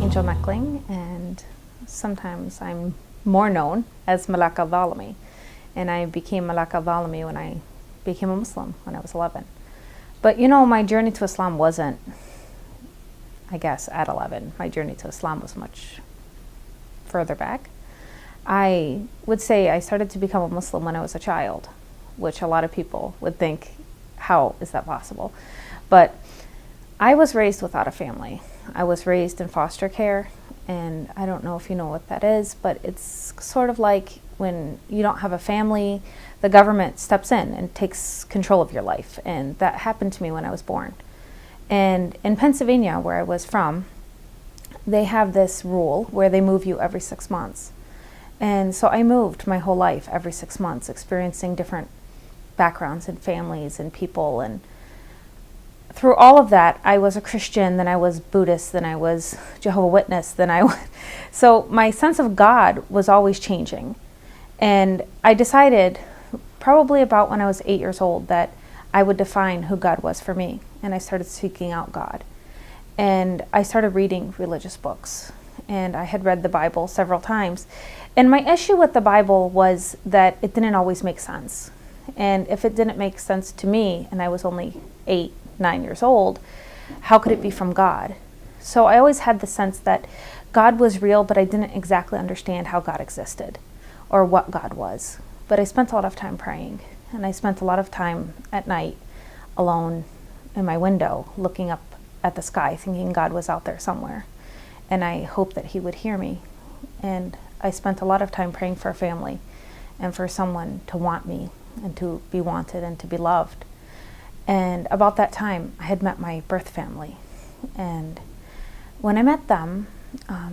Angel Meckling, and sometimes I'm more known as Malaka Thalimi. And I became Malaka Thalimi when I became a Muslim when I was 11. But you know, my journey to Islam wasn't, I guess, at 11. My journey to Islam was much further back. I would say I started to become a Muslim when I was a child, which a lot of people would think, how is that possible? But I was raised without a family. I was raised in foster care, and I don't know if you know what that is, but it's sort of like when you don't have a family, the government steps in and takes control of your life. And that happened to me when I was born. And in Pennsylvania, where I was from, they have this rule where they move you every 6 months. And so I moved my whole life every 6 months, experiencing different backgrounds and families and people. And through all of that, I was a Christian, then I was Buddhist, then I was Jehovah's Witness, so my sense of God was always changing. And I decided, probably about when I was 8 years old, that I would define who God was for me. And I started seeking out God. And I started reading religious books. And I had read the Bible several times. And my issue with the Bible was that it didn't always make sense. And if it didn't make sense to me, and I was only 8, 9 years old, how could it be from God? So I always had the sense that God was real, but I didn't exactly understand how God existed or what God was. But I spent a lot of time praying, and I spent a lot of time at night alone in my window looking up at the sky, thinking God was out there somewhere. And I hoped that he would hear me. And I spent a lot of time praying for a family and for someone to want me and to be wanted and to be loved. And about that time, I had met my birth family. And when I met them,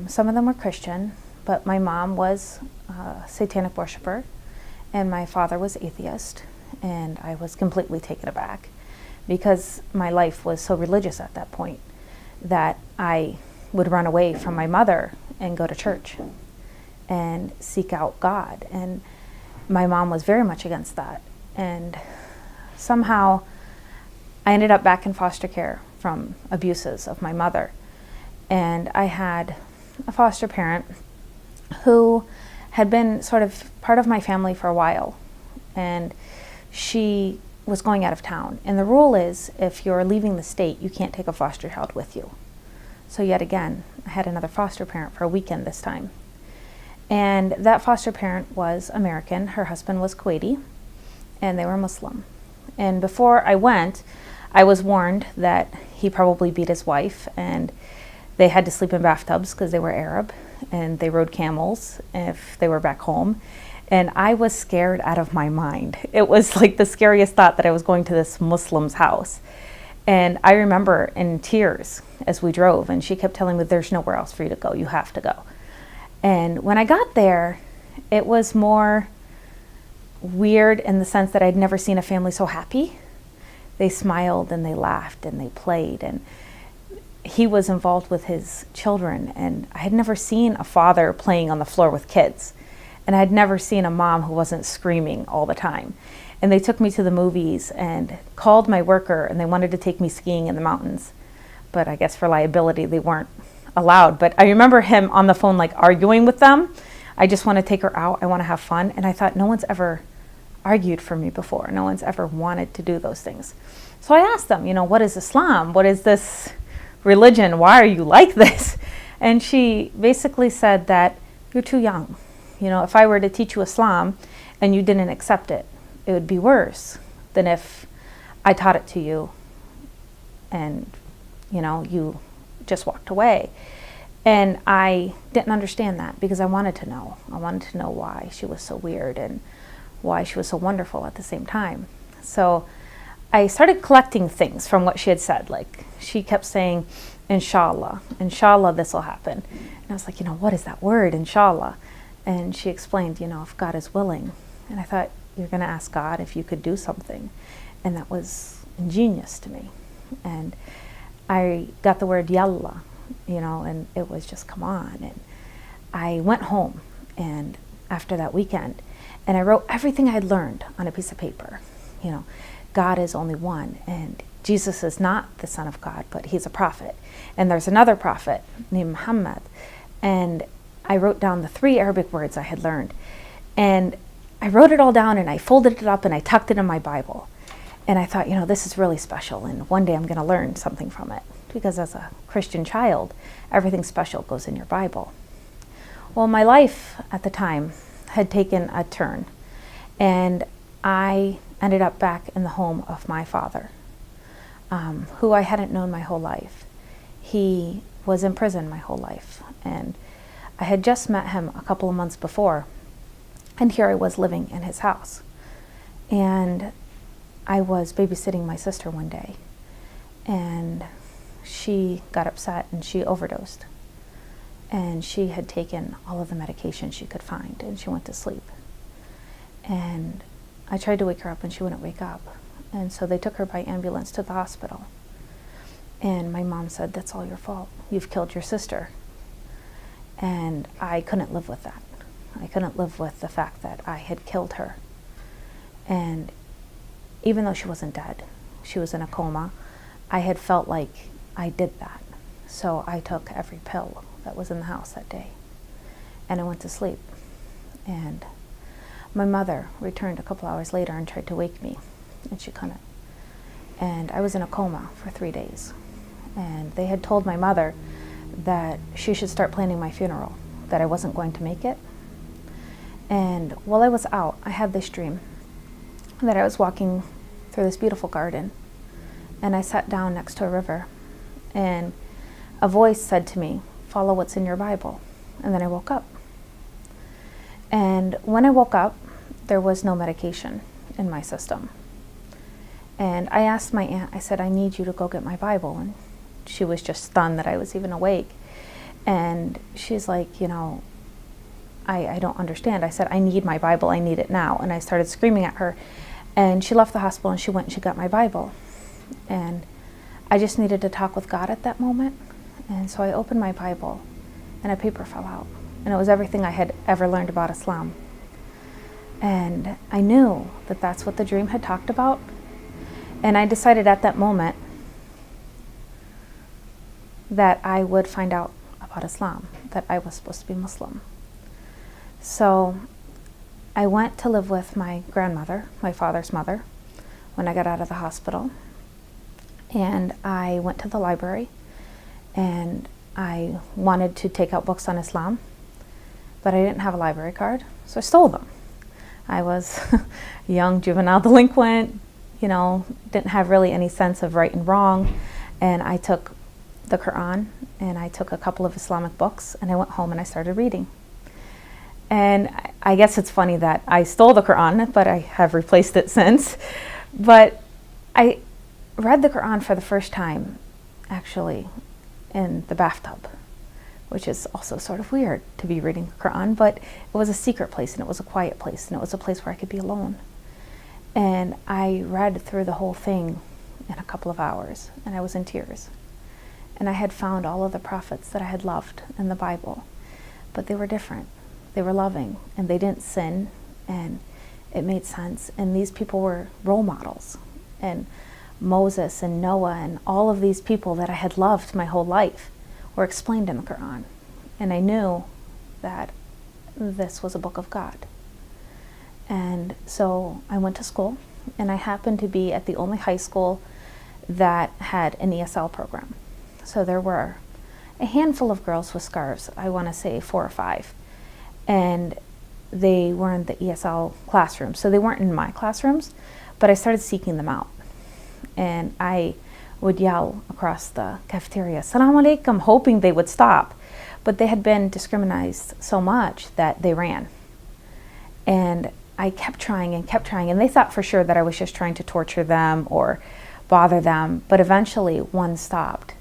some of them were Christian, but my mom was a satanic worshiper, and my father was atheist. And I was completely taken aback because my life was so religious at that point that I would run away from my mother and go to church and seek out God. And my mom was very much against that. And somehow I ended up back in foster care from abuses of my mother. And I had a foster parent who had been sort of part of my family for a while. And she was going out of town. And the rule is, if you're leaving the state, you can't take a foster child with you. So yet again, I had another foster parent for a weekend this time. And that foster parent was American. Her husband was Kuwaiti, and they were Muslim. And before I went, I was warned that he probably beat his wife, and they had to sleep in bathtubs because they were Arab, and they rode camels if they were back home. And I was scared out of my mind. It was like the scariest thought that I was going to this Muslim's house. And I remember in tears as we drove, and she kept telling me, there's nowhere else for you to go, you have to go. And when I got there, it was more weird in the sense that I'd never seen a family so happy. They smiled and they laughed and they played, and he was involved with his children, and I had never seen a father playing on the floor with kids, and I had never seen a mom who wasn't screaming all the time. And they took me to the movies and called my worker, and they wanted to take me skiing in the mountains. But I guess for liability, they weren't allowed. But I remember him on the phone, like arguing with them. I just want to take her out. I want to have fun. And I thought, no one's ever argued for me before. No one's ever wanted to do those things. So I asked them, what is Islam? What is this religion? Why are you like this? And she basically said that you're too young. If I were to teach you Islam and you didn't accept it, it would be worse than if I taught it to you and, you just walked away. And I didn't understand that because I wanted to know. I wanted to know why she was so weird and why she was so wonderful at the same time. So I started collecting things from what she had said. Like, she kept saying, inshallah, this will happen. And I was like, what is that word, inshallah? And she explained, if God is willing. And I thought, you're going to ask God if you could do something. And that was ingenious to me. And I got the word yalla, and it was just, come on. And I went home and after that weekend, and I wrote everything I'd learned on a piece of paper. God is only one, and Jesus is not the Son of God, but he's a prophet. And there's another prophet named Muhammad. And I wrote down the 3 Arabic words I had learned. And I wrote it all down, and I folded it up, and I tucked it in my Bible. And I thought, this is really special, and one day I'm going to learn something from it. Because as a Christian child, everything special goes in your Bible. Well, my life at the time had taken a turn, and I ended up back in the home of my father, who I hadn't known my whole life. He was in prison my whole life, and I had just met him a couple of months before, and here I was living in his house. And I was babysitting my sister one day, and she got upset and she overdosed. And she had taken all of the medication she could find, and she went to sleep. And I tried to wake her up, and she wouldn't wake up. And so they took her by ambulance to the hospital. And my mom said, "That's all your fault. You've killed your sister." And I couldn't live with that. I couldn't live with the fact that I had killed her. And even though she wasn't dead, she was in a coma, I had felt like I did that. So I took every pill that was in the house that day, and I went to sleep. And my mother returned a couple hours later and tried to wake me, and she couldn't. And I was in a coma for 3 days. And they had told my mother that she should start planning my funeral, that I wasn't going to make it. And while I was out, I had this dream that I was walking through this beautiful garden, and I sat down next to a river, and a voice said to me, "Follow what's in your Bible." And then I woke up. And when I woke up, there was no medication in my system. And I asked my aunt, I said, "I need you to go get my Bible." And she was just stunned that I was even awake. And she's like, I don't understand. I said, "I need my Bible. I need it now." And I started screaming at her. And she left the hospital, and she went and she got my Bible. And I just needed to talk with God at that moment. And so I opened my Bible, and a paper fell out. And it was everything I had ever learned about Islam. And I knew that that's what the dream had talked about. And I decided at that moment that I would find out about Islam, that I was supposed to be Muslim. So I went to live with my grandmother, my father's mother, when I got out of the hospital. And I went to the library, and I wanted to take out books on Islam, but I didn't have a library card, so I stole them. I was a young juvenile delinquent, didn't have really any sense of right and wrong, and I took the Quran, and I took a couple of Islamic books, and I went home and I started reading. And I guess it's funny that I stole the Quran, but I have replaced it since. But I read the Quran for the first time, actually, in the bathtub, which is also sort of weird to be reading the Quran, but it was a secret place, and it was a quiet place, and it was a place where I could be alone. And I read through the whole thing in a couple of hours, and I was in tears. And I had found all of the prophets that I had loved in the Bible, but they were different. They were loving, and they didn't sin, and it made sense. And these people were role models. And Moses and Noah and all of these people that I had loved my whole life were explained in the Quran. And I knew that this was a book of God. And so I went to school, and I happened to be at the only high school that had an ESL program. So there were a handful of girls with scarves, I want to say 4 or 5. And they were in the ESL classrooms. So they weren't in my classrooms, but I started seeking them out. And I would yell across the cafeteria, "Assalamu alaikum," hoping they would stop. But they had been discriminated so much that they ran. And I kept trying, and they thought for sure that I was just trying to torture them or bother them. But eventually one stopped.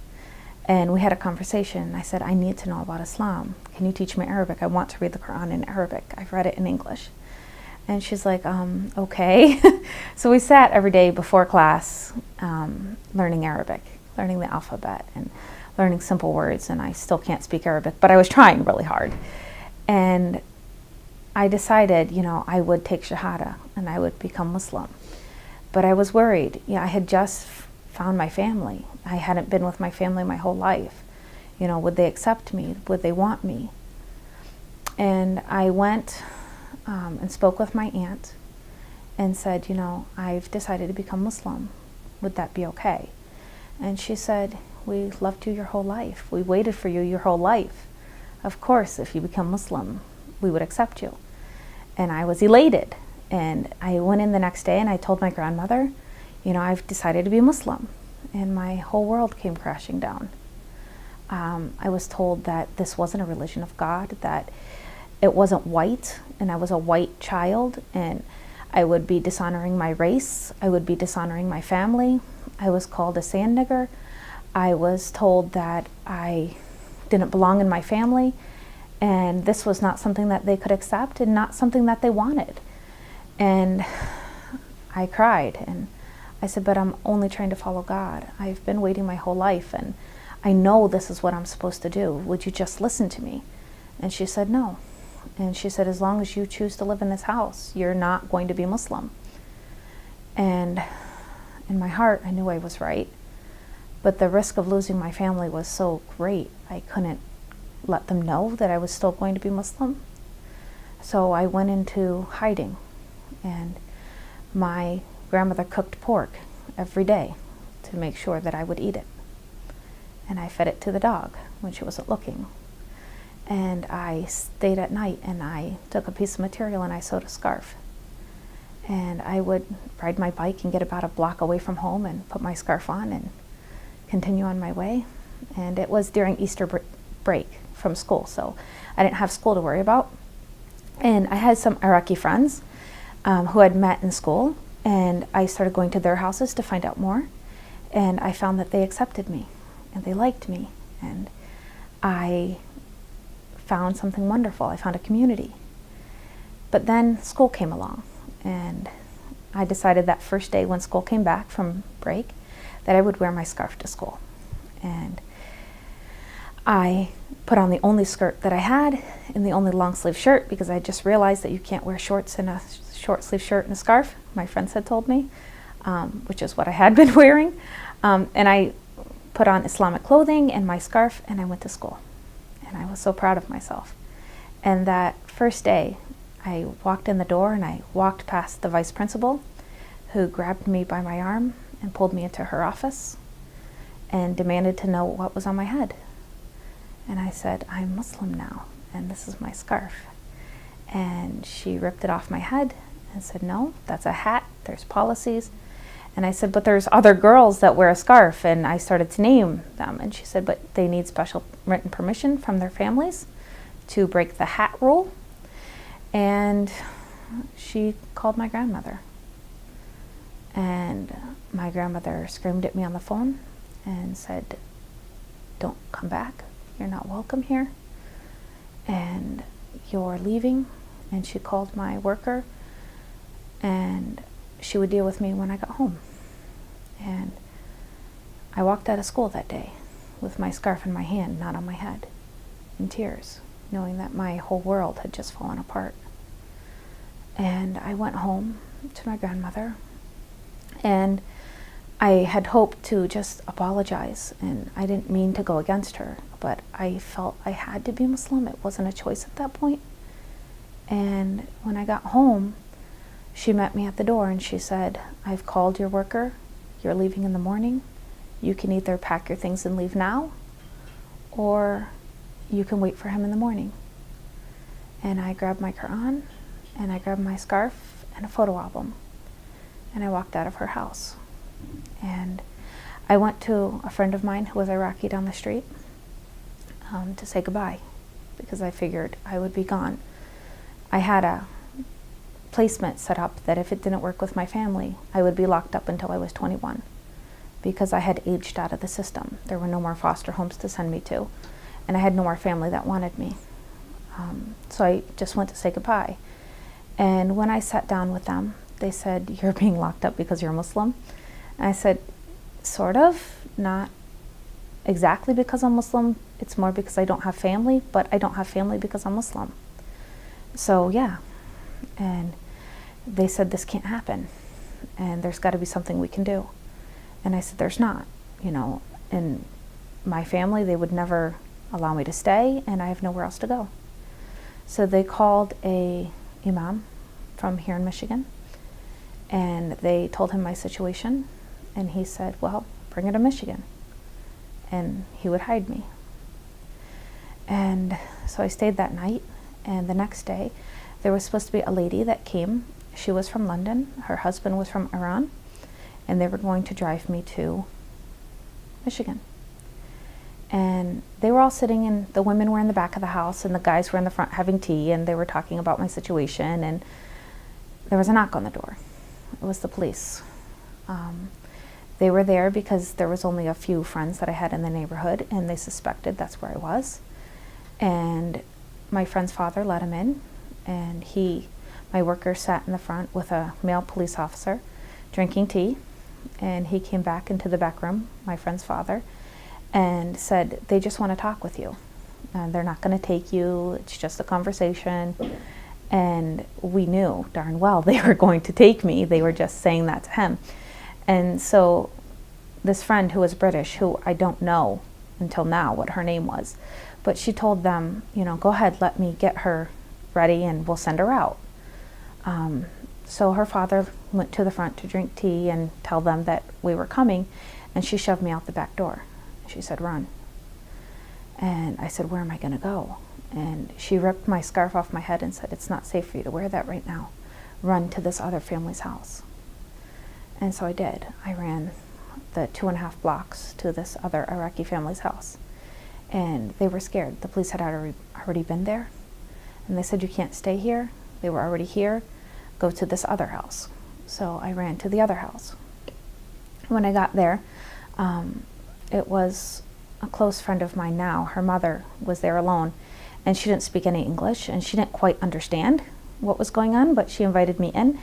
And we had a conversation. I said, "I need to know about Islam. Can you teach me Arabic? I want to read the Quran in Arabic. I've read it in English." And she's like, "Okay." So we sat every day before class learning Arabic, learning the alphabet and learning simple words. And I still can't speak Arabic, but I was trying really hard. And I decided, I would take Shahada and I would become Muslim. But I was worried. I had just found my family. I hadn't been with my family my whole life. You know, would they accept me? Would they want me? And I went and spoke with my aunt and said, you know, I've decided to become Muslim. Would that be okay? And she said, we loved you your whole life. We waited for you your whole life. Of course, if you become Muslim, we would accept you. And I was elated. And I went in the next day and I told my grandmother, you know, I've decided to be Muslim. And my whole world came crashing down. I was told that this wasn't a religion of God, that it wasn't white, and I was a white child, and I would be dishonoring my race, I would be dishonoring my family. I was called a sand nigger. I was told that I didn't belong in my family, and this was not something that they could accept and not something that they wanted. And I cried, and I said, but I'm only trying to follow God. I've been waiting my whole life, and I know this is what I'm supposed to do. Would you just listen to me? And she said, no. And she said, as long as you choose to live in this house, you're not going to be Muslim. And in my heart, I knew I was right. But the risk of losing my family was so great, I couldn't let them know that I was still going to be Muslim. So I went into hiding, and my grandmother cooked pork every day to make sure that I would eat it. And I fed it to the dog when she wasn't looking. And I stayed at night and I took a piece of material and I sewed a scarf. And I would ride my bike and get about a block away from home and put my scarf on and continue on my way. And it was during Easter break from school, so I didn't have school to worry about. And I had some Iraqi friends who I'd met in school, and I started going to their houses to find out more. And I found that they accepted me and they liked me, and I found something wonderful. I found a community. But then school came along, and I decided that first day when school came back from break that I would wear my scarf to school. And I put on the only skirt that I had and the only long sleeve shirt, because I just realized that you can't wear shorts and a short sleeve shirt and a scarf. My friends had told me, which is what I had been wearing. And I put on Islamic clothing and my scarf, and I went to school. And I was so proud of myself. And that first day, I walked in the door and I walked past the vice principal, who grabbed me by my arm and pulled me into her office and demanded to know what was on my head. And I said, I'm Muslim now, and this is my scarf. And she ripped it off my head and said, no, that's a hat, there's policies. And I said, but there's other girls that wear a scarf. And I started to name them. And she said, but they need special written permission from their families to break the hat rule. And she called my grandmother. And my grandmother screamed at me on the phone and said, don't come back. You're not welcome here. And you're leaving. And she called my worker, and she would deal with me when I got home. And I walked out of school that day with my scarf in my hand, not on my head, in tears, knowing that my whole world had just fallen apart. And I went home to my grandmother, and I had hoped to just apologize, and I didn't mean to go against her, but I felt I had to be Muslim. It wasn't a choice at that point. And when I got home, she met me at the door and she said, I've called your worker, you're leaving in the morning. You can either pack your things and leave now, or you can wait for him in the morning. And I grabbed my Quran, and I grabbed my scarf and a photo album, and I walked out of her house. And I went to a friend of mine who was Iraqi down the street to say goodbye, because I figured I would be gone. I had a placement set up that if it didn't work with my family, I would be locked up until I was 21, because I had aged out of the system. There were no more foster homes to send me to, and I had no more family that wanted me. So I just went to say goodbye. And when I sat down with them, they said, you're being locked up because you're Muslim? And I said, sort of, not exactly because I'm Muslim. It's more because I don't have family, but I don't have family because I'm Muslim. So yeah. And they said, this can't happen, and there's got to be something we can do. And I said, there's not, in my family, they would never allow me to stay, and I have nowhere else to go. So they called a imam from here in Michigan, and they told him my situation, and he said, well, bring her to Michigan, and he would hide me. And so I stayed that night, and the next day there was supposed to be a lady that came. She was from London, her husband was from Iran, and they were going to drive me to Michigan. And they were all sitting, and the women were in the back of the house, and the guys were in the front having tea, and they were talking about my situation, and there was a knock on the door. It was the police. They were there because there was only a few friends that I had in the neighborhood, and they suspected that's where I was. And my friend's father let him in, and my worker sat in the front with a male police officer drinking tea, and he came back into the back room, my friend's father, and said, they just want to talk with you. They're not going to take you, it's just a conversation. And we knew darn well they were going to take me, they were just saying that to him. And so this friend who was British, who I don't know until now what her name was, but she told them, go ahead, let me get her ready and we'll send her out. So her father went to the front to drink tea and tell them that we were coming, and she shoved me out the back door. She said, run. And I said, where am I going to go? And she ripped my scarf off my head and said, it's not safe for you to wear that right now. Run to this other family's house. And so I did. I ran the 2.5 blocks to this other Iraqi family's house. And they were scared. The police had already been there. And they said, you can't stay here. They were already here. Go to this other house. So I ran to the other house. When I got there, it was a close friend of mine now. Her mother was there alone, and she didn't speak any English, and she didn't quite understand what was going on, but she invited me in,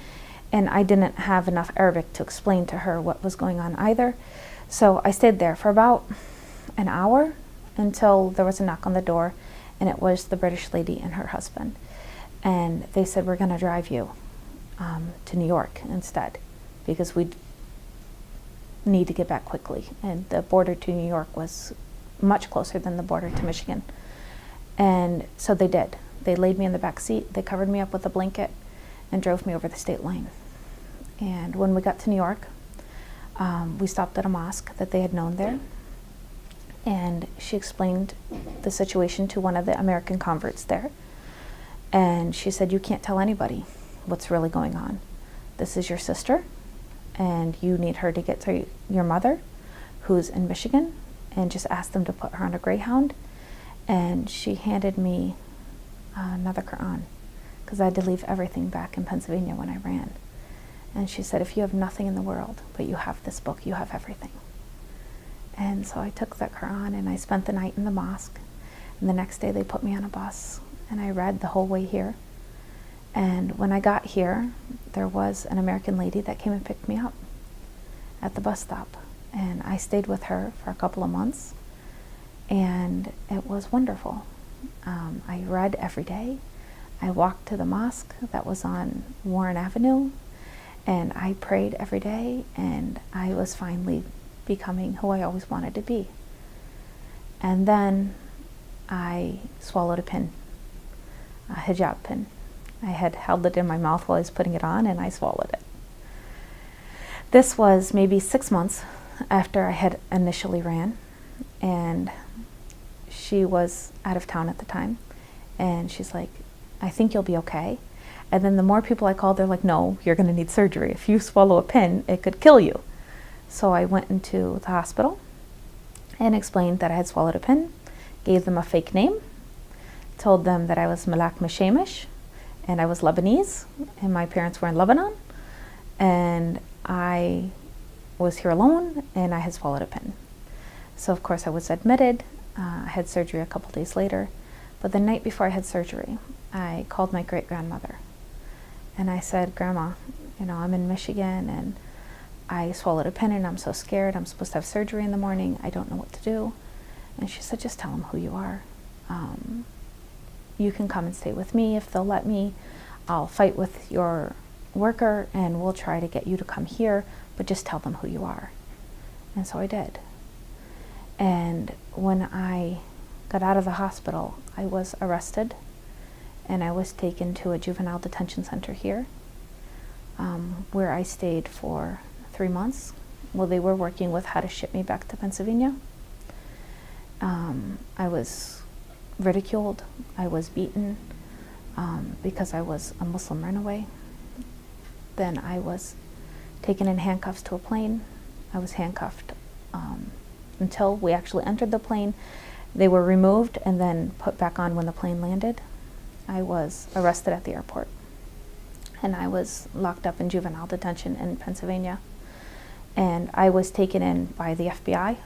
and I didn't have enough Arabic to explain to her what was going on either. So I stayed there for about an hour until there was a knock on the door, and it was the British lady and her husband. And they said, we're going to drive you to New York instead, because we need to get back quickly. And the border to New York was much closer than the border to Michigan. And so they did. They laid me in the back seat, they covered me up with a blanket, and drove me over the state line. And when we got to New York, we stopped at a mosque that they had known there. And she explained the situation to one of the American converts there. And she said, you can't tell anybody what's really going on. This is your sister, and you need her to get to your mother, who's in Michigan, and just ask them to put her on a Greyhound. And she handed me another Quran, because I had to leave everything back in Pennsylvania when I ran. And she said, if you have nothing in the world, but you have this book, you have everything. And so I took that Quran, and I spent the night in the mosque. And the next day they put me on a bus, and I read the whole way here. And when I got here, there was an American lady that came and picked me up at the bus stop. And I stayed with her for a couple of months, and it was wonderful. I read every day. I walked to the mosque that was on Warren Avenue, and I prayed every day, and I was finally becoming who I always wanted to be. And then I swallowed a pin, a hijab pin. I had held it in my mouth while I was putting it on, and I swallowed it. This was maybe 6 months after I had initially ran, and she was out of town at the time, and she's like, I think you'll be okay. And then the more people I called, they're like, no, you're going to need surgery. If you swallow a pin, it could kill you. So I went into the hospital and explained that I had swallowed a pin, gave them a fake name, told them that I was Malak Mishamish, and I was Lebanese, and my parents were in Lebanon, and I was here alone, and I had swallowed a pin. So of course I was admitted. I had surgery a couple days later, but the night before I had surgery, I called my great-grandmother, and I said, Grandma, I'm in Michigan, and I swallowed a pin, and I'm so scared. I'm supposed to have surgery in the morning. I don't know what to do. And she said, just tell them who you are. You can come and stay with me if they'll let me. I'll fight with your worker, and we'll try to get you to come here, but just tell them who you are. And so I did. And when I got out of the hospital, I was arrested and I was taken to a juvenile detention center here, where I stayed for 3 months. Well, they were working with how to ship me back to Pennsylvania. I was ridiculed. I was beaten because I was a Muslim runaway. Then I was taken in handcuffs to a plane. I was handcuffed until we actually entered the plane. They were removed and then put back on when the plane landed. I was arrested at the airport, and I was locked up in juvenile detention in Pennsylvania. And I was taken in by the FBI,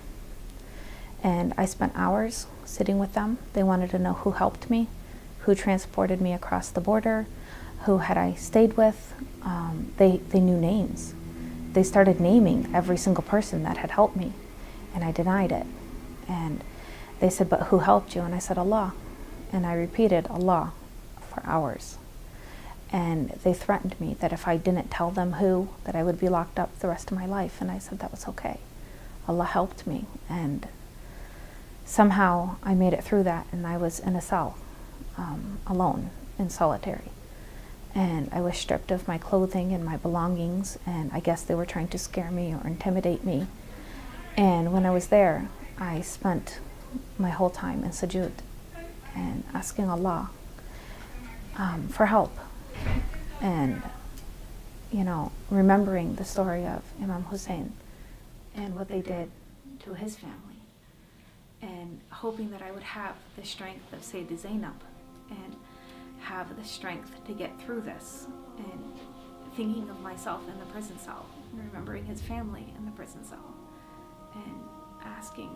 and I spent hours sitting with them. They wanted to know who helped me, who transported me across the border, who had I stayed with. They knew names. They started naming every single person that had helped me, and I denied it. And they said, "But who helped you?" And I said, "Allah." And I repeated Allah for hours. And they threatened me that if I didn't tell them who, that I would be locked up the rest of my life. And I said that was okay. Allah helped me. And somehow I made it through that, and I was in a cell, alone, in solitary. And I was stripped of my clothing and my belongings, and I guess they were trying to scare me or intimidate me. And when I was there, I spent my whole time in sujood and asking Allah for help. And, remembering the story of Imam Hussein and what they did to his family, and hoping that I would have the strength of Sayyida Zainab and have the strength to get through this, and thinking of myself in the prison cell, and remembering his family in the prison cell, and asking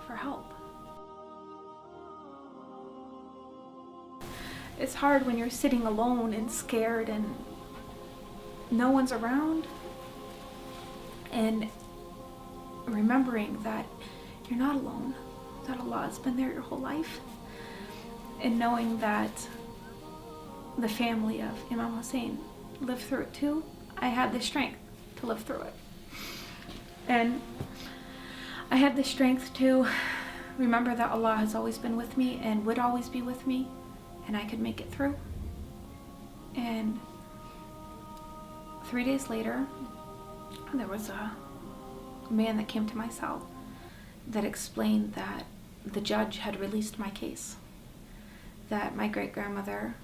for help. It's hard when you're sitting alone and scared and no one's around, and remembering that you're not alone, that Allah has been there your whole life, and knowing that the family of Imam Hussein lived through it too. I had the strength to live through it. And I had the strength to remember that Allah has always been with me and would always be with me, and I could make it through. And 3 days later, there was a man that came to my cell that explained that the judge had released my case, that my great-grandmother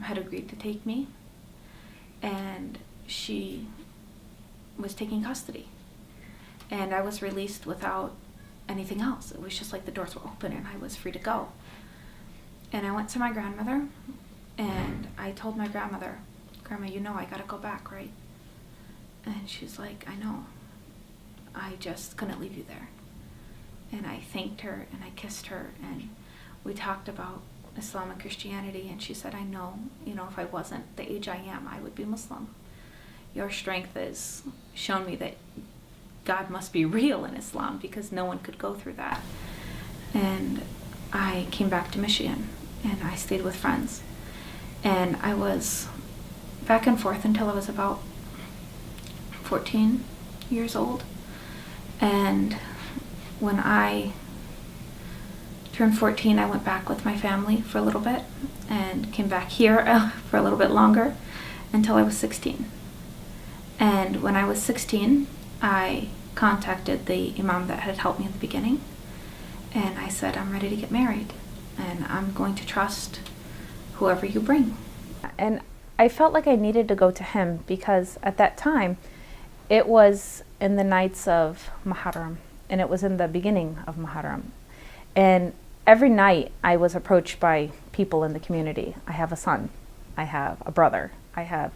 had agreed to take me, and she was taking custody. And I was released without anything else. It was just like the doors were open and I was free to go. And I went to my grandmother, and I told my grandmother, "Grandma, I gotta go back, right?" And she's like, "I know. I just couldn't leave you there." And I thanked her and I kissed her, and we talked about Islam and Christianity, and she said, "I know, if I wasn't the age I am, I would be Muslim. Your strength has shown me that God must be real in Islam, because no one could go through that." And I came back to Michigan, and I stayed with friends. And I was back and forth until I was about 14 years old. And when I turned 14, I went back with my family for a little bit and came back here for a little bit longer until I was 16. And when I was 16, I contacted the imam that had helped me at the beginning, and I said, "I'm ready to get married, and I'm going to trust whoever you bring." And I felt like I needed to go to him because at that time, it was in the nights of Muharram, and it was in the beginning of Muharram. And every night I was approached by people in the community. I have a son, I have a brother, I have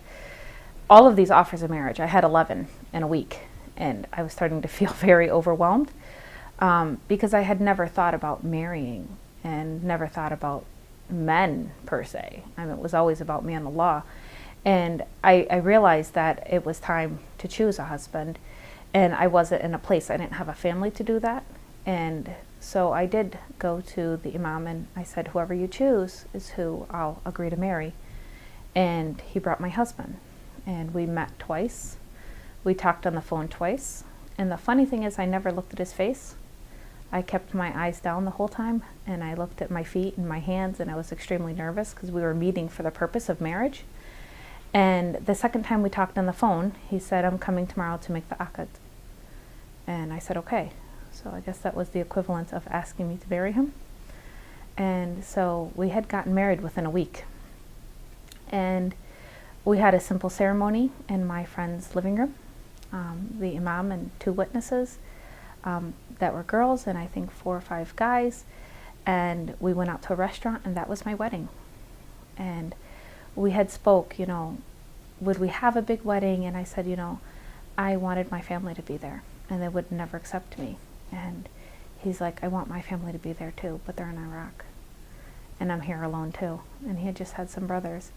all of these offers of marriage. I had 11 in a week, and I was starting to feel very overwhelmed because I had never thought about marrying and never thought about men per se. It was always about me and Allah. And I realized that it was time to choose a husband, and I wasn't in a place, I didn't have a family to do that. And so I did go to the imam, and I said, "Whoever you choose is who I'll agree to marry." And he brought my husband, and we met twice. We talked on the phone twice, And the funny thing is, I never looked at his face. I kept my eyes down the whole time, and I looked at my feet and my hands, and I was extremely nervous because we were meeting for the purpose of marriage. And the second time we talked on the phone, he said, I'm coming tomorrow to make the akad. And I said, okay. So I guess that was the equivalent of asking me to marry him. And so we had gotten married within a week. And we had a simple ceremony in my friend's living room. The imam and 2 witnesses that were girls, and I think 4 or 5 guys. And we went out to a restaurant, and that was my wedding. And we had spoke, would we have a big wedding? And I said, I wanted my family to be there, and they would never accept me. And he's like, I want my family to be there too, but they're in Iraq. And I'm here alone too. And he had just had some brothers.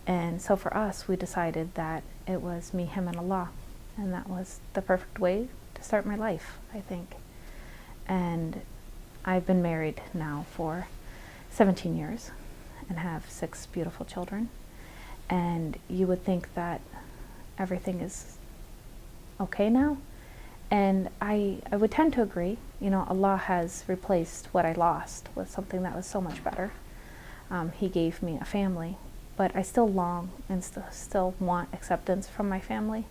And so for us, we decided that it was me, him, and Allah. And that was the perfect way to start my life, I think. And I've been married now for 17 years and have 6 beautiful children. And you would think that everything is okay now. And I would tend to agree. Allah has replaced what I lost with something that was so much better. He gave me a family, but I still long and still want acceptance from my family.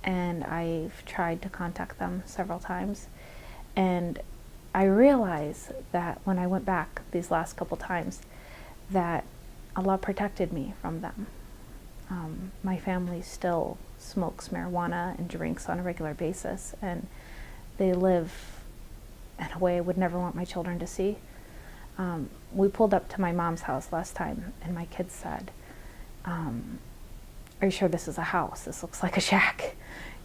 And I've tried to contact them several times. And I realize that when I went back these last couple times, that Allah protected me from them. My family still smokes marijuana and drinks on a regular basis, and they live in a way I would never want my children to see. We pulled up to my mom's house last time, and my kids said, are you sure this is a house? This looks like a shack.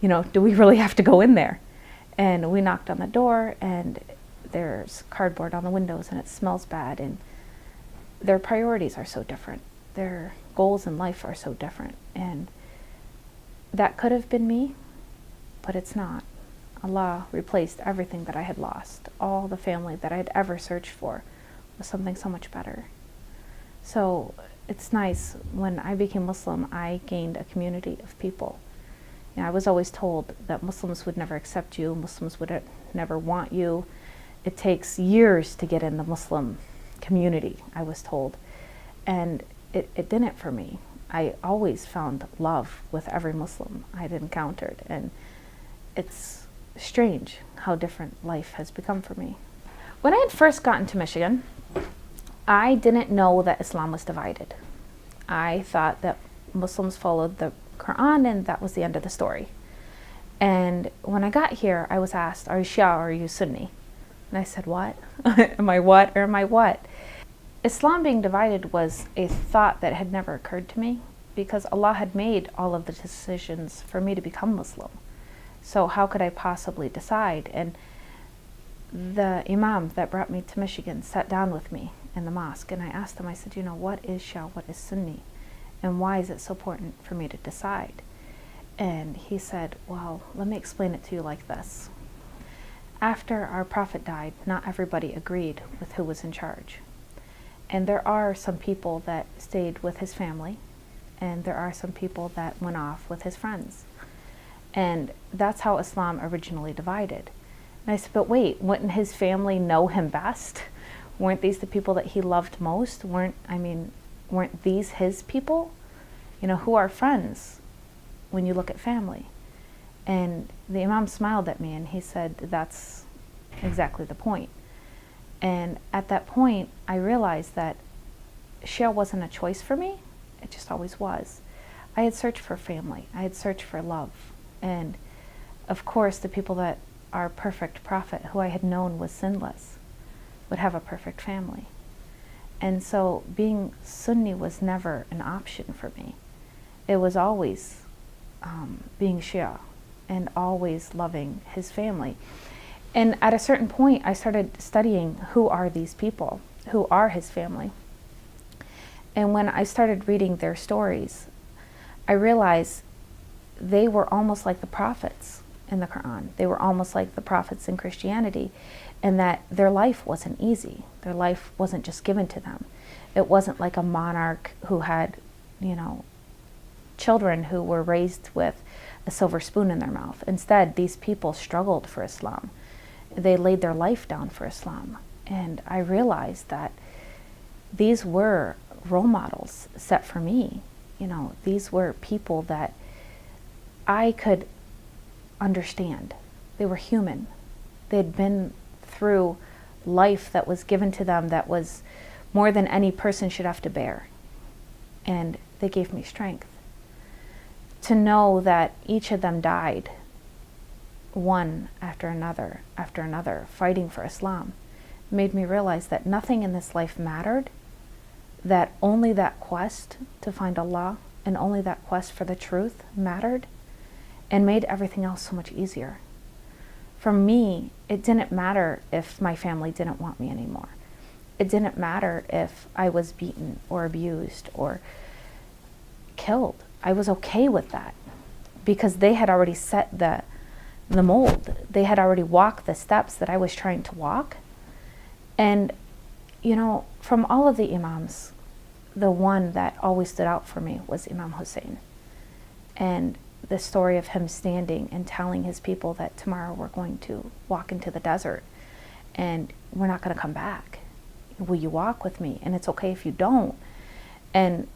Do we really have to go in there? And we knocked on the door, and there's cardboard on the windows, and it smells bad, and their priorities are so different. Their goals in life are so different. And that could have been me, but it's not. Allah replaced everything that I had lost. All the family that I had ever searched for was something so much better. So it's nice. When I became Muslim, I gained a community of people. I was always told that Muslims would never accept you, Muslims would never want you. It takes years to get in the Muslim community, I was told. And it didn't for me. I always found love with every Muslim I had encountered, and it's strange how different life has become for me. When I had first gotten to Michigan, I didn't know that Islam was divided. I thought that Muslims followed the Quran and that was the end of the story. And when I got here, I was asked, are you Shia or are you Sunni? And I said, what? Am I what or am I what? Islam being divided was a thought that had never occurred to me because Allah had made all of the decisions for me to become Muslim. So how could I possibly decide? And the imam that brought me to Michigan sat down with me in the mosque, and I asked him, I said, what is Shia, what is Sunni? And why is it so important for me to decide? And he said, well, let me explain it to you like this. After our Prophet died, not everybody agreed with who was in charge. And there are some people that stayed with his family, and there are some people that went off with his friends. And that's how Islam originally divided. And I said, but wait, wouldn't his family know him best? Weren't these the people that he loved most? Weren't these his people? Who are friends when you look at family? And the imam smiled at me and he said, that's exactly the point. And at that point, I realized that Shia wasn't a choice for me. It just always was. I had searched for family. I had searched for love. And of course, the people that our perfect prophet, who I had known was sinless, would have a perfect family. And so being Sunni was never an option for me. It was always being Shia and always loving his family. And at a certain point, I started studying who are these people, who are his family. And when I started reading their stories, I realized they were almost like the prophets in the Quran. They were almost like the prophets in Christianity, and that their life wasn't easy. Their life wasn't just given to them. It wasn't like a monarch who had, children who were raised with a silver spoon in their mouth. Instead, these people struggled for Islam. They laid their life down for Islam. And I realized that these were role models set for me. These were people that I could understand. They were human. They'd been through life that was given to them that was more than any person should have to bear. And they gave me strength. To know that each of them died, one after another, fighting for Islam, made me realize that nothing in this life mattered, that only that quest to find Allah and only that quest for the truth mattered, and made everything else so much easier. For me, it didn't matter if my family didn't want me anymore. It didn't matter if I was beaten or abused or killed. I was okay with that because they had already set the mold. They had already walked the steps that I was trying to walk. And, from all of the Imams, the one that always stood out for me was Imam Hussein. And the story of him standing and telling his people that tomorrow we're going to walk into the desert and we're not going to come back. Will you walk with me? And it's okay if you don't. And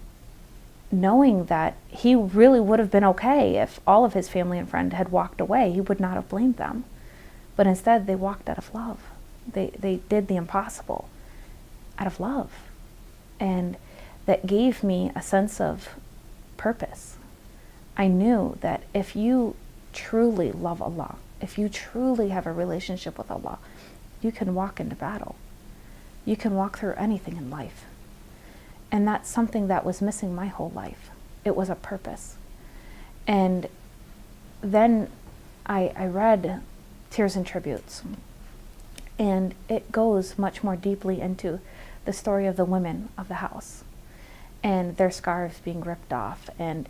knowing that he really would have been okay if all of his family and friends had walked away, he would not have blamed them. But instead, they walked out of love. They did the impossible out of love. And that gave me a sense of purpose. I knew that if you truly love Allah, if you truly have a relationship with Allah, you can walk into battle. You can walk through anything in life. And that's something that was missing my whole life. It was a purpose. And then I read Tears and Tributes. And it goes much more deeply into the story of the women of the house and their scarves being ripped off and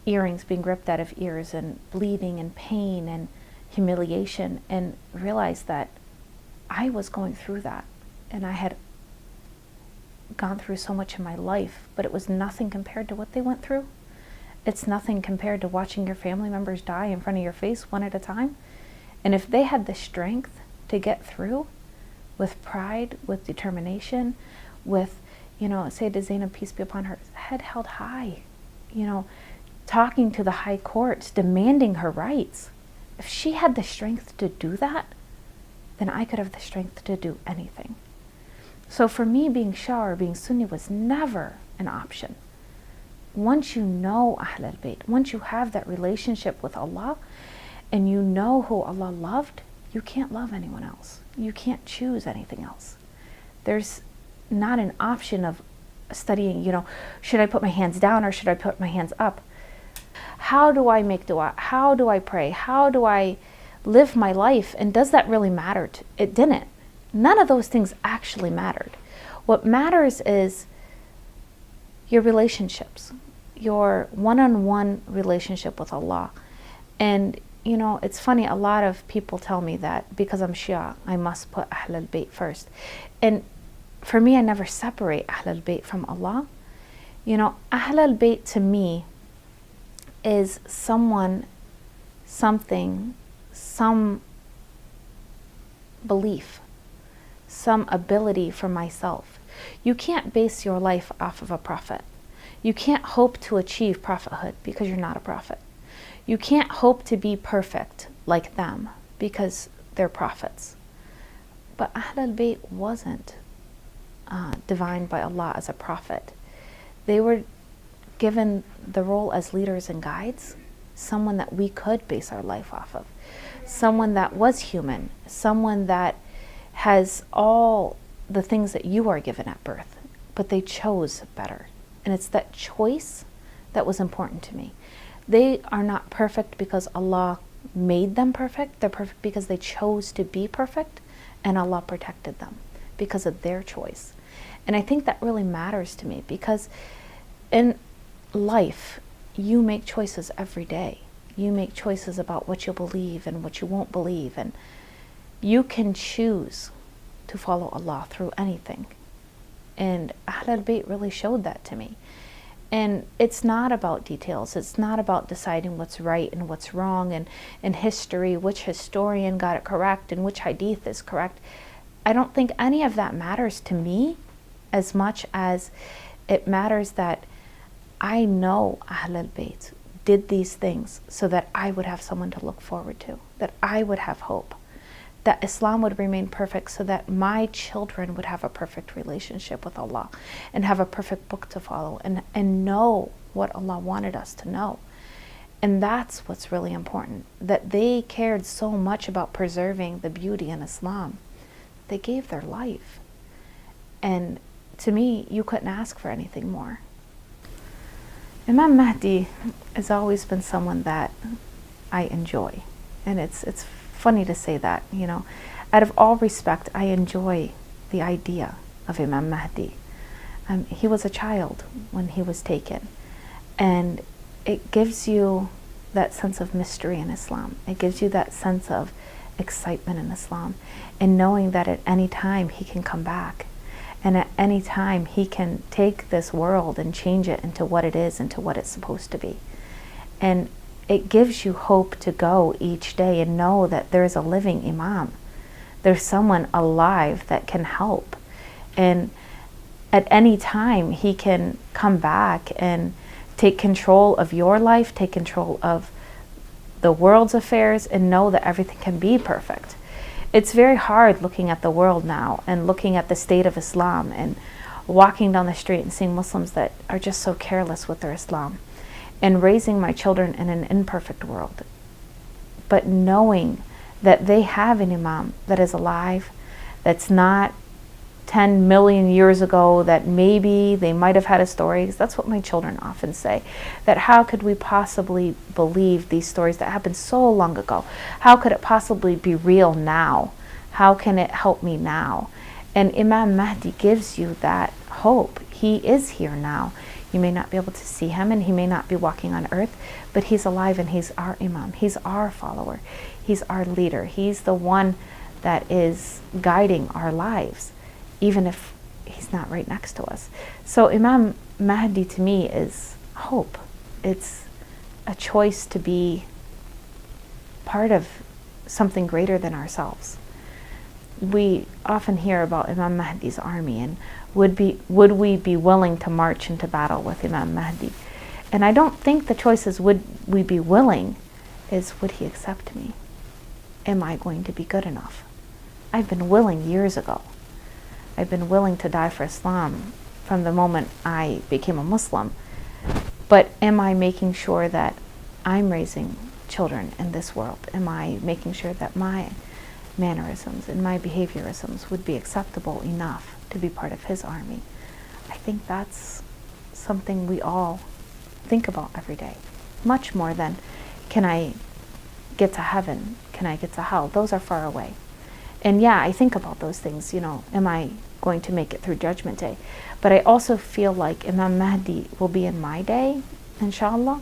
earrings being ripped out of ears and bleeding and pain and humiliation, and realized that I was going through that. And I had gone through so much in my life, but it was nothing compared to what they went through. It's nothing compared to watching your family members die in front of your face one at a time. And if they had the strength to get through with pride, with determination, with, Sayyidah Zainab, peace be upon her, head held high, talking to the high courts, demanding her rights. If she had the strength to do that, then I could have the strength to do anything. So for me, being Shia or being Sunni was never an option. Once you know Ahl al-Bayt, once you have that relationship with Allah, and you know who Allah loved, you can't love anyone else. You can't choose anything else. There's not an option of studying, should I put my hands down or should I put my hands up? How do I make dua? How do I pray? How do I live my life? And does that really matter? It didn't. None of those things actually mattered. What matters is your relationships, your one-on-one relationship with Allah. And it's funny, a lot of people tell me that because I'm Shia, I must put Ahl al-Bayt first. And for me, I never separate Ahl al-Bayt from Allah. Ahl al-Bayt to me is someone, something, some belief, some ability for myself. You can't base your life off of a prophet. You can't hope to achieve prophethood because you're not a prophet. You can't hope to be perfect like them because they're prophets. But Ahl al-Bayt wasn't divined by Allah as a prophet. They were given the role as leaders and guides, someone that we could base our life off of, someone that was human, someone that has all the things that you are given at birth, but they chose better. And it's that choice that was important to me. They are not perfect because Allah made them perfect. They're perfect because they chose to be perfect, and Allah protected them because of their choice. And I think that really matters to me, because in life, you make choices every day. You make choices about what you'll believe and what you won't believe, and you can choose to follow Allah through anything. And Ahl al-Bayt really showed that to me. And it's not about details. It's not about deciding what's right and what's wrong, and in history, which historian got it correct and which hadith is correct. I don't think any of that matters to me as much as it matters that I know Ahl al-Bayt did these things so that I would have someone to look forward to, that I would have hope, that Islam would remain perfect so that my children would have a perfect relationship with Allah and have a perfect book to follow and know what Allah wanted us to know. And that's what's really important, that they cared so much about preserving the beauty in Islam. They gave their life. And to me, you couldn't ask for anything more. Imam Mahdi has always been someone that I enjoy. And it's funny to say that, you know. Out of all respect, I enjoy the idea of Imam Mahdi. He was a child when he was taken. And it gives you that sense of mystery in Islam. It gives you that sense of excitement in Islam. And knowing that at any time he can come back. And at any time he can take this world and change it into what it is, into what it's supposed to be. And it gives you hope to go each day and know that there's a living Imam. There's someone alive that can help. And at any time he can come back and take control of your life, take control of the world's affairs, and know that everything can be perfect. It's very hard looking at the world now and looking at the state of Islam and walking down the street and seeing Muslims that are just so careless with their Islam, and raising my children in an imperfect world. But knowing that they have an Imam that is alive, that's not 10 million years ago, that maybe they might have had a story. That's what my children often say, that how could we possibly believe these stories that happened so long ago? How could it possibly be real now? How can it help me now? And Imam Mahdi gives you that hope. He is here now. You may not be able to see him, and he may not be walking on earth, but he's alive, and he's our Imam. He's our follower. He's our leader. He's the one that is guiding our lives, even if he's not right next to us. So Imam Mahdi to me is hope. It's a choice to be part of something greater than ourselves. We often hear about Imam Mahdi's army, and would we be willing to march into battle with Imam Mahdi? And I don't think the choice is would we be willing, is would he accept me? Am I going to be good enough? I've been willing years ago. I've been willing to die for Islam from the moment I became a Muslim. But am I making sure that I'm raising children in this world? Am I making sure that my mannerisms and my behaviorisms would be acceptable enough to be part of his army? I think that's something we all think about every day. Much more than, can I get to heaven? Can I get to hell? Those are far away. And yeah, I think about those things, you know, am I going to make it through Judgment Day? But I also feel like Imam Mahdi will be in my day, inshallah.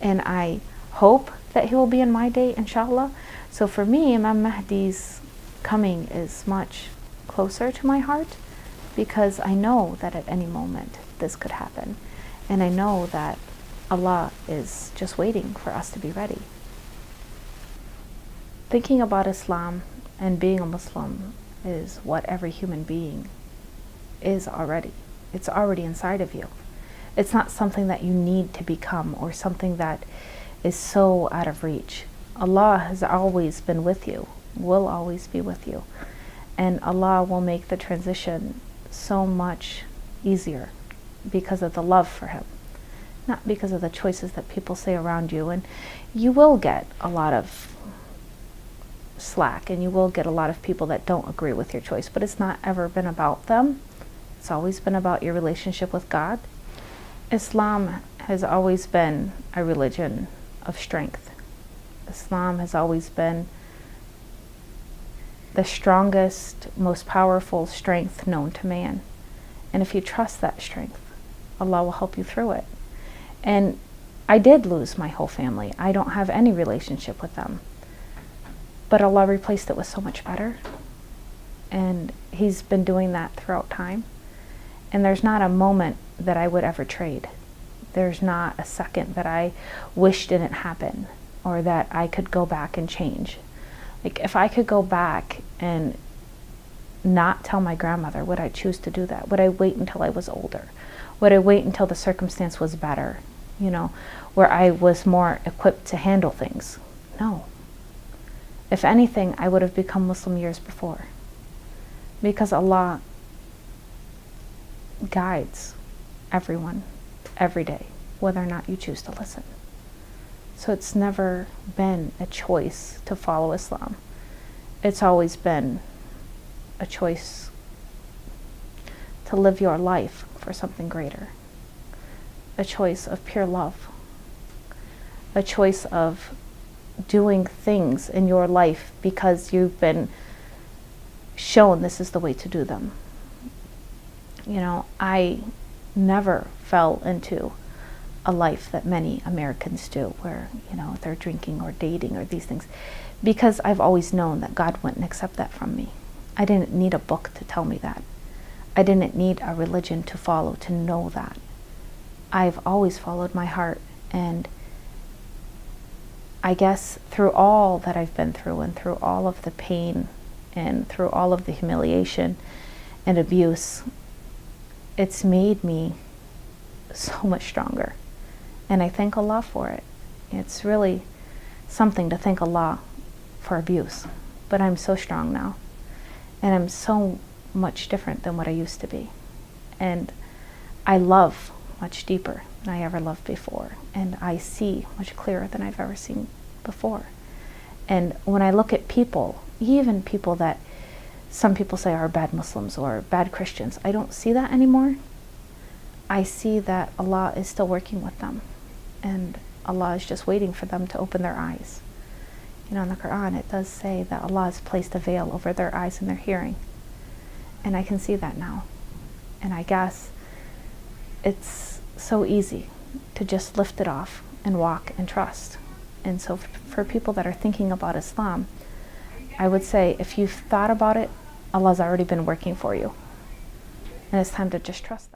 And I hope that he will be in my day, inshallah. So for me, Imam Mahdi's coming is much closer to my heart, because I know that at any moment this could happen. And I know that Allah is just waiting for us to be ready. Thinking about Islam and being a Muslim is what every human being is already. It's already inside of you. It's not something that you need to become or something that is so out of reach. Allah has always been with you, will always be with you. And Allah will make the transition so much easier because of the love for Him, not because of the choices that people say around you. And you will get a lot of slack, and you will get a lot of people that don't agree with your choice, but it's not ever been about them. It's always been about your relationship with God. Islam has always been a religion of strength. Islam has always been the strongest, most powerful strength known to man. And if you trust that strength, Allah will help you through it. And I did lose my whole family. I don't have any relationship with them. But Allah replaced it with so much better. And He's been doing that throughout time. And there's not a moment that I would ever trade There's not a second that I wish didn't happen or that I could go back and change. Like, if I could go back and not tell my grandmother, would I choose to do that? Would I wait until I was older? Would I wait until the circumstance was better, where I was more equipped to handle things? No. If anything, I would have become Muslim years before, because Allah guides everyone every day, whether or not you choose to listen. So it's never been a choice to follow Islam. It's always been a choice to live your life for something greater. A choice of pure love. A choice of doing things in your life because you've been shown this is the way to do them. I never fell into a life that many Americans do, where, they're drinking or dating or these things, because I've always known that God wouldn't accept that from me. I didn't need a book to tell me that. I didn't need a religion to follow to know that. I've always followed my heart, and I guess through all that I've been through, and through all of the pain, and through all of the humiliation and abuse, it's made me so much stronger. And I thank Allah for it. It's really something to thank Allah for abuse. But I'm so strong now. And I'm so much different than what I used to be. And I love much deeper than I ever loved before. And I see much clearer than I've ever seen before. And when I look at people, even people that some people say are bad Muslims or bad Christians, I don't see that anymore. I see that Allah is still working with them. And Allah is just waiting for them to open their eyes. In the Quran, it does say that Allah has placed a veil over their eyes and their hearing. And I can see that now. And I guess it's so easy to just lift it off and walk and trust. And so for people that are thinking about Islam, I would say, if you've thought about it, Allah's already been working for you. And it's time to just trust that.